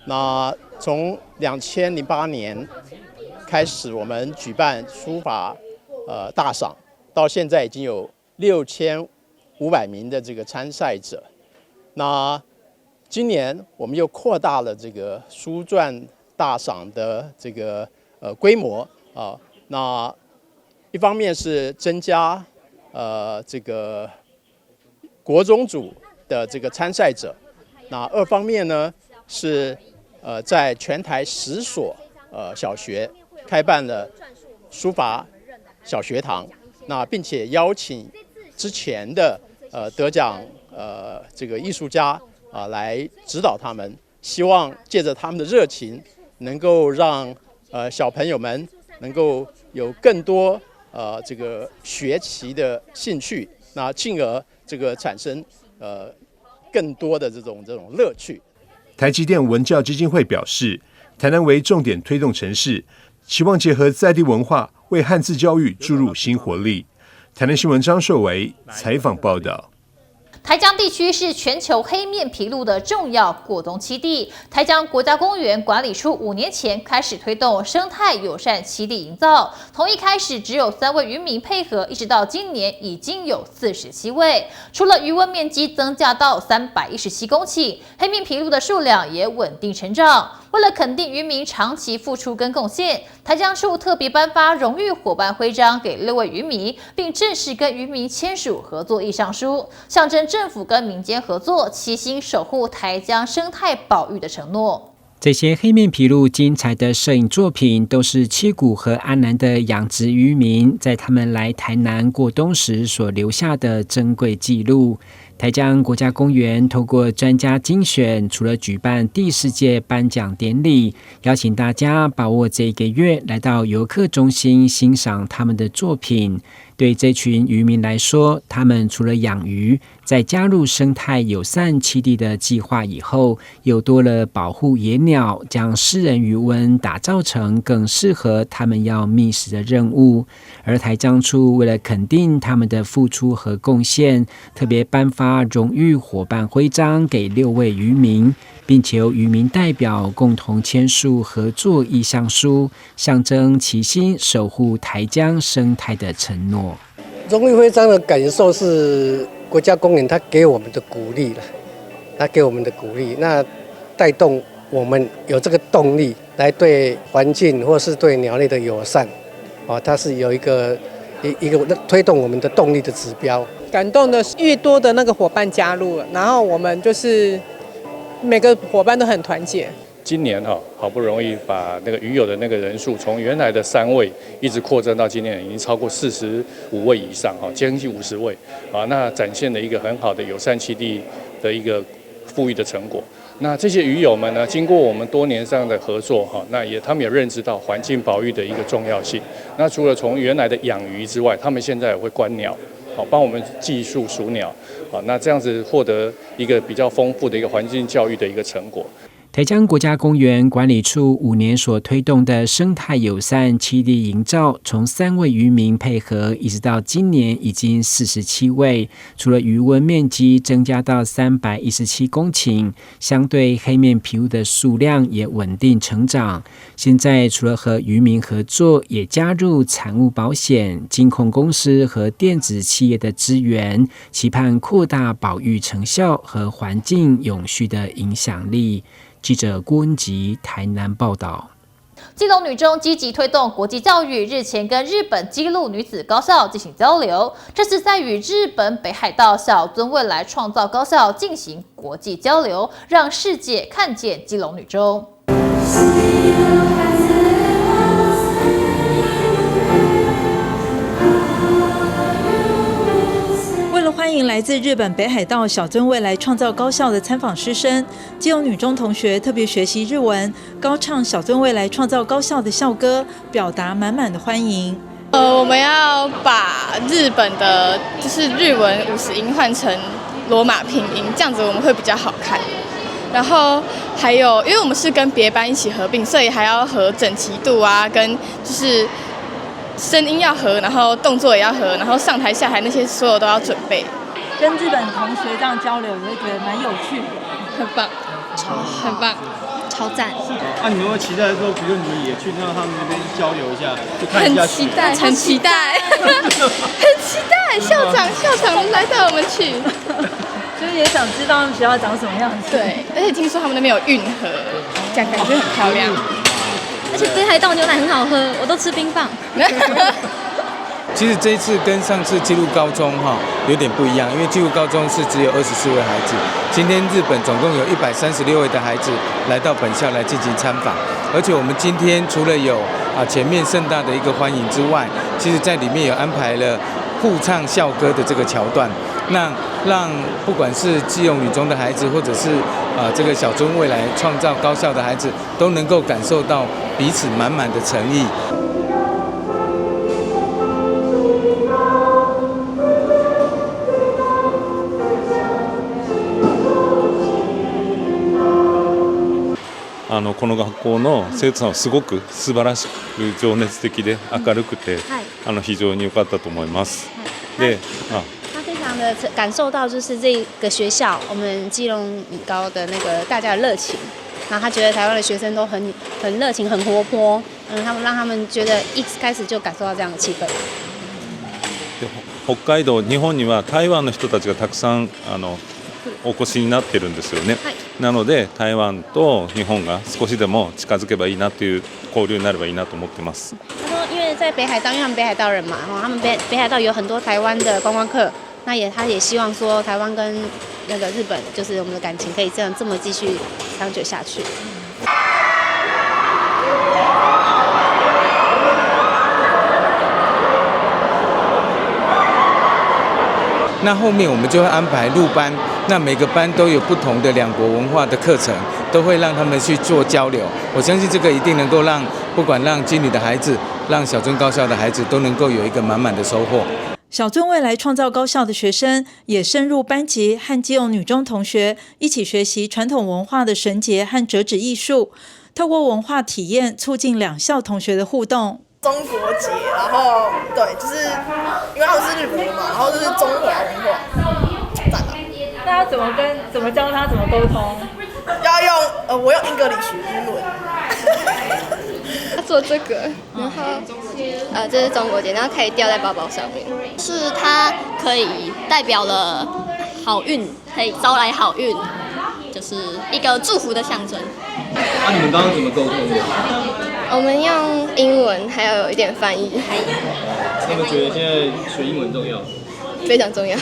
那从2008年开始，我们举办书法大赏，到现在已经有6500名的这个参赛者。那今年我们又扩大了这个书篆大赏的这个规模啊。那一方面是增加这个国中组的这个参赛者，那二方面呢是在全台10所小学开办了书法小学堂，那并且邀请之前的得奖这个艺术家来指导他们，希望借着他们的热情，能够让小朋友们能够有更多这个学习的兴趣，那进而这个产生更多的这种乐趣。台积电文教基金会表示，台南为重点推动城市，期望结合在地文化，为汉字教育注入新活力。台南新闻张硕维采访报道。台江地区是全球黑面琵鹭的重要过冬栖地。台江国家公园管理处5年前开始推动生态友善栖地营造，从一开始只有3位渔民配合，一直到今年已经有47位。除了渔温面积增加到317公顷，黑面琵鹭的数量也稳定成长。为了肯定渔民长期付出跟贡献，台江处特别颁发荣誉伙伴徽章给6位渔民，并正式跟渔民签署合作意向书，象征政府跟民间合作，齐心守护台江生态保育的承诺。这些黑面琵鹭精彩的摄影作品，都是七股和安南的养殖渔民在他们来台南过冬时所留下的珍贵记录。台江国家公园透过专家精选，除了举办第10届颁奖典礼，邀请大家把握这1个月来到游客中心欣赏他们的作品。对这群渔民来说，他们除了养鱼，在加入生态友善栖地的计划以后，又多了保护野鸟，将私人渔温打造成更适合他们要觅食的任务。而台江处为了肯定他们的付出和贡献，特别颁发荣誉伙伴徽章给6位渔民，并且由渔民代表共同签署合作意向书，象征齐心守护台江生态的承诺。荣誉徽章的感受是国家公园他给我们的鼓励了，他给我们的鼓励，那带动我们有这个动力来对环境或是对鸟类的友善，它是有一个推动我们的动力的指标。感动的越多的那个伙伴加入了，然后我们就是每个伙伴都很团结。今年好不容易把那个鱼友的那个人数从原来的3位一直扩增到今年已经超过45位以上，接近50位啊，那展现了一个很好的友善栖地的一个富裕的成果。那这些渔友们呢，经过我们多年上的合作那他们也认知到环境保育的一个重要性。那除了从原来的养鱼之外，他们现在也会观鸟，帮我们计数数鸟，那这样子获得一个比较丰富的一个环境教育的一个成果。台江国家公园管理处5年所推动的生态友善栖地营造，从3位渔民配合，一直到今年已经47位。除了渔温面积增加到317公顷，相对黑面琵鹭的数量也稳定成长。现在除了和渔民合作，也加入产物保险、金控公司和电子企业的资源，期盼扩大保育成效和环境永续的影响力。记者郭恩吉台南报道。基隆女中积极推动国际教育，日前跟日本基路女子高校进行交流。这次在与日本北海道小樽未来创造高校进行国际交流，让世界看见基隆女中。欢迎来自日本北海道小樽未来创造高校的参访师生，基隆女中同学特别学习日文，高唱小樽未来创造高校的校歌，表达满满的欢迎。我们要把日本的就是日文50音换成罗马拼音，这样子我们会比较好看。然后还有，因为我们是跟别班一起合并，所以还要合整齐度啊，跟就是声音要合，然后动作也要合，然后上台下台那些所有都要准备。跟日本同学这样交流，我会觉得蛮有趣的，很棒，很棒，超赞。你们会期待说，比如你们也去到他们那边交流一下，去看一下？很期待，很期待，很期待。校长来带我们去，就是也想知道他们学校长什么样子。对，而且听说他们那边有运河，这样感觉很漂亮。而且北海道牛奶很好喝，我都吃冰棒。其实这一次跟上次基路高中有点不一样，因为基路高中是只有24位孩子，今天日本总共有136位的孩子来到本校来进行参访，而且我们今天除了有前面盛大的一个欢迎之外，其实在里面有安排了互唱校歌的这个桥段，那让不管是基隆女中的孩子，或者是这个小樽未来创造高校的孩子，都能够感受到彼此满满的诚意。この学校の生徒さんはすごく素晴らしく情熱的で明るくて、非常に良かったと思います。で、他非常的感受到就是这个学校，我们基隆女高的那个大家的热情，然后他觉得台湾的学生都很热情、很活泼，他们让他们觉得一开始就感受到这样的气氛。北海道、日本には台湾の人たちがたくさんお越しになってるんですよね。なので台湾と日本が少しでも近づけばいいなという交流になればいいなと思ってます。他说，因为在北海道，因为他们北海道人嘛，他们北海道有很多台湾的观光客，那他也希望说台湾跟那个日本，就是我们的感情可以这么继续长久下去。那后面我们就会安排入班，那每个班都有不同的两国文化的课程，都会让他们去做交流。我相信这个一定能够让不管让金女的孩子，让小尊高校的孩子都能够有一个满满的收获。小尊未来创造高校的学生也深入班级，和基隆女中同学一起学习传统文化的绳结和折纸艺术，透过文化体验，促进两校同学的互动。中国节，然后对，就是因为他们是日本嘛，然后就是中华文化，赞了。那要怎么教他怎么沟通？要用我用英格里学英文。他做这个，然后这是中国节，然后可以吊在包包上面，是它可以代表了好运，可以招来好运，就是一个祝福的象征。你们刚刚怎么沟通的？我们用英文，还有一点翻译。你们觉得现在学英文重要？非常重要。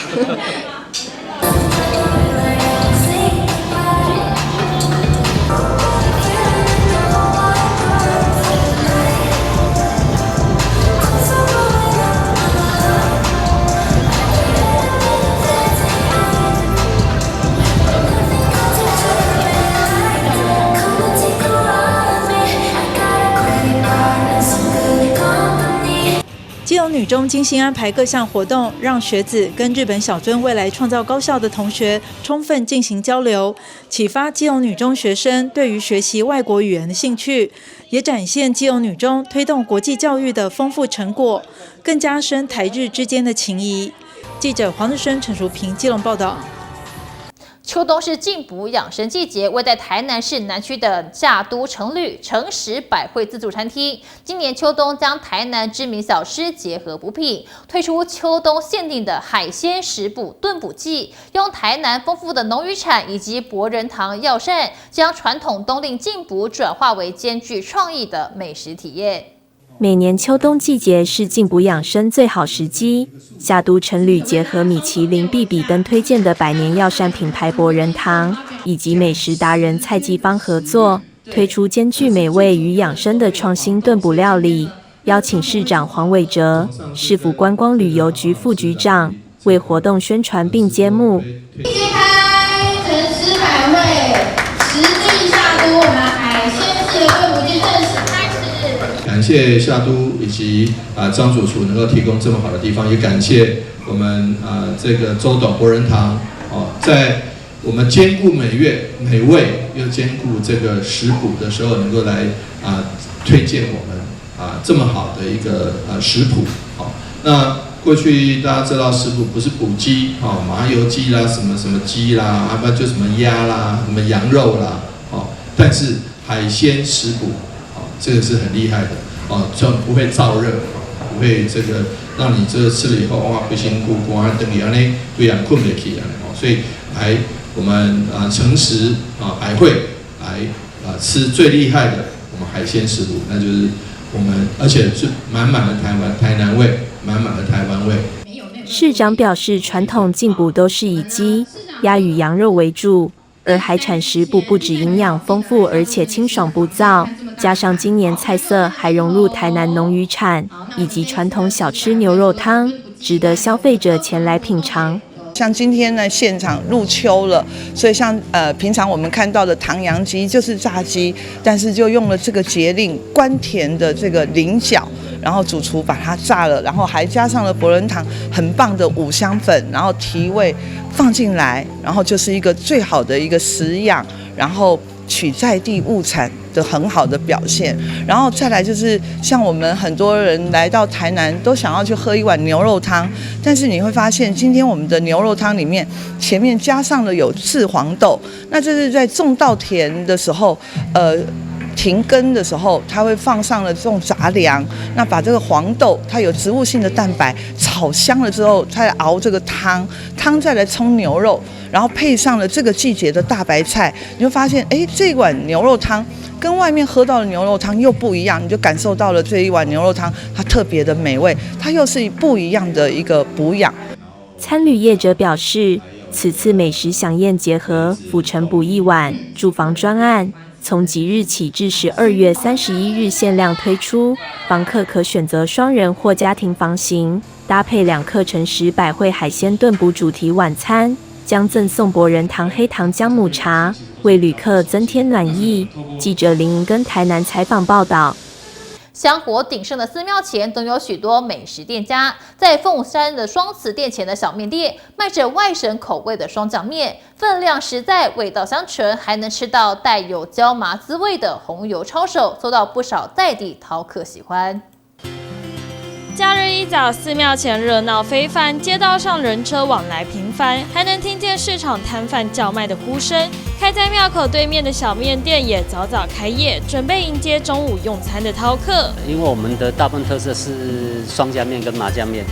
基隆女中精心安排各项活动，让学子跟日本小尊未来创造高校的同学充分进行交流，启发基隆女中学生对于学习外国语言的兴趣，也展现基隆女中推动国际教育的丰富成果，更加深台日之间的情谊。记者黄日升、陈淑平基隆报道。秋冬是进补养生季节，位在台南市南区的夏都城旅诚实百汇自助餐厅，今年秋冬将台南知名小吃结合补品，推出秋冬限定的海鲜食补炖补季，用台南丰富的农渔产以及博仁堂药膳，将传统冬令进补转化为兼具创意的美食体验。每年秋冬季节是进补养生最好时机。夏都城旅结合米其林必比登推荐的百年药膳品牌博仁堂，以及美食达人蔡继芳合作，推出兼具美味与养生的创新炖补料理，邀请市长黄伟哲、市府观光旅游局副局长为活动宣传并揭幕。揭开诚实百汇，实际夏都我们海鲜式的炖补季正式开始。感谢夏都以及张主厨能够提供这么好的地方，也感谢我们这个周董博仁堂在我们兼顾美味又兼顾这个食补的时候，能够来推荐我们这么好的一个食谱。那过去大家知道食补不是补鸡麻油鸡啦，什么什么鸡啦，不就什么鸭啦，什么羊肉啦，但是海鲜食补这个是很厉害的就不会燥热，不会这个让你这个吃了以后哇不辛苦，光等你安尼对养困不起来所以来我们诚实百汇来吃最厉害的我们海鲜食谱，那就是我们而且是满满的台南味，满满的台湾味。市长表示，传统进补都是以鸡、鸭与羊肉为主。而海产食补不止营养丰富，而且清爽不燥，加上今年菜色还融入台南农渔产以及传统小吃牛肉汤，值得消费者前来品尝。像今天呢，现场入秋了，所以像平常我们看到的唐扬鸡就是炸鸡，但是就用了这个节令关田的这个菱角，然后主厨把它炸了，然后还加上了博仁堂很棒的五香粉，然后提味放进来，然后就是一个最好的一个食养，然后取在地物产的很好的表现。然后再来就是像我们很多人来到台南都想要去喝一碗牛肉汤，但是你会发现今天我们的牛肉汤里面前面加上了有赤黄豆，那这是在种稻田的时候，停耕的时候，它会放上了这种杂粮，那把这个黄豆，它有植物性的蛋白，炒香了之后，再来熬这个汤，汤再来冲牛肉，然后配上了这个季节的大白菜，你就发现，这碗牛肉汤跟外面喝到的牛肉汤又不一样，你就感受到了这一碗牛肉汤它特别的美味，它又是不一样的一个补养。餐旅业者表示，此次美食飨宴结合府城补一碗住房专案。从即日起至12月31日限量推出，房客可选择双人或家庭房型，搭配2客城市百汇海鲜炖补主题晚餐，将赠送博仁堂黑糖姜母茶，为旅客增添暖意。记者林莹跟台南采访报道。香火鼎盛的寺庙前，都有许多美食店家。在凤山的双慈殿前的小面店，卖着外省口味的双酱面，分量实在，味道香醇，还能吃到带有椒麻滋味的红油抄手，受到不少在地饕客喜欢。假日一早，寺庙前热闹非凡，街道上人车往来频繁，还能听见市场摊贩叫卖的呼声。开在庙口对面的小面店也早早开业，准备迎接中午用餐的饕客。因为我们的大部分特色是双酱面跟麻酱面，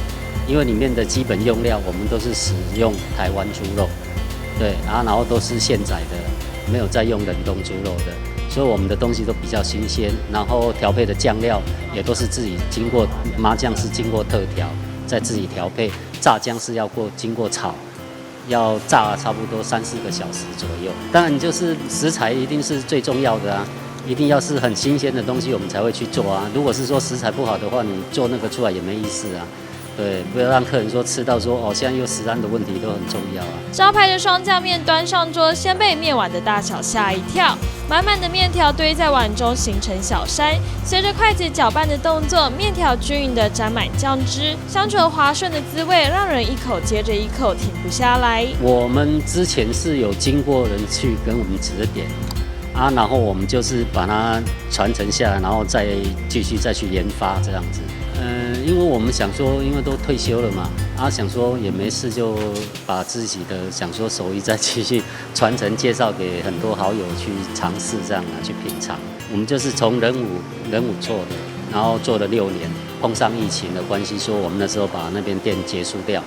因为里面的基本用料我们都是使用台湾猪肉，对然后都是现宰的，没有再用冷冻猪肉的。所以我们的东西都比较新鲜，然后调配的酱料也都是自己经过麻酱是经过特调，再自己调配，炸姜是要经过炒，要炸差不多3-4个小时左右。当然就是食材一定是最重要的啊，一定要是很新鲜的东西我们才会去做啊。如果是说食材不好的话，你做那个出来也没意思啊。对，不要让客人说吃到说现在又食安的问题都很重要啊。招牌的双酱面端上桌，先被面碗的大小吓一跳，满满的面条堆在碗中形成小山，随着筷子搅拌的动作，面条均匀地沾满酱汁，香醇滑顺的滋味让人一口接着一口停不下来。我们之前是有经过人去跟我们指点啊，然后我们就是把它传承下来，然后再继续再去研发这样子。因为我们想说，因为都退休了嘛，想说也没事，就把自己的想说手艺再继续传承，介绍给很多好友去尝试，这样去品尝。我们就是从人武做的，然后做了6年，碰上疫情的关系，说我们那时候把那边店结束掉，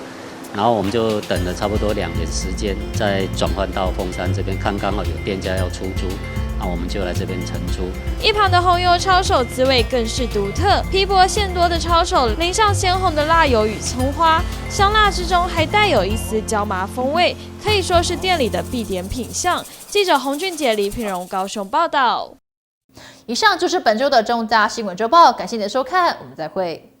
然后我们就等了差不多2年时间，再转换到凤山这边，看刚好有店家要出租。我们就来这边承租。一旁的红油抄手滋味更是独特，皮薄馅多的抄手淋上鲜红的辣油与葱花，香辣之中还带有一丝椒麻风味，可以说是店里的必点品项。记者洪俊杰、李品荣高雄报道。以上就是本周的重大新闻周报，感谢你的收看，我们再会。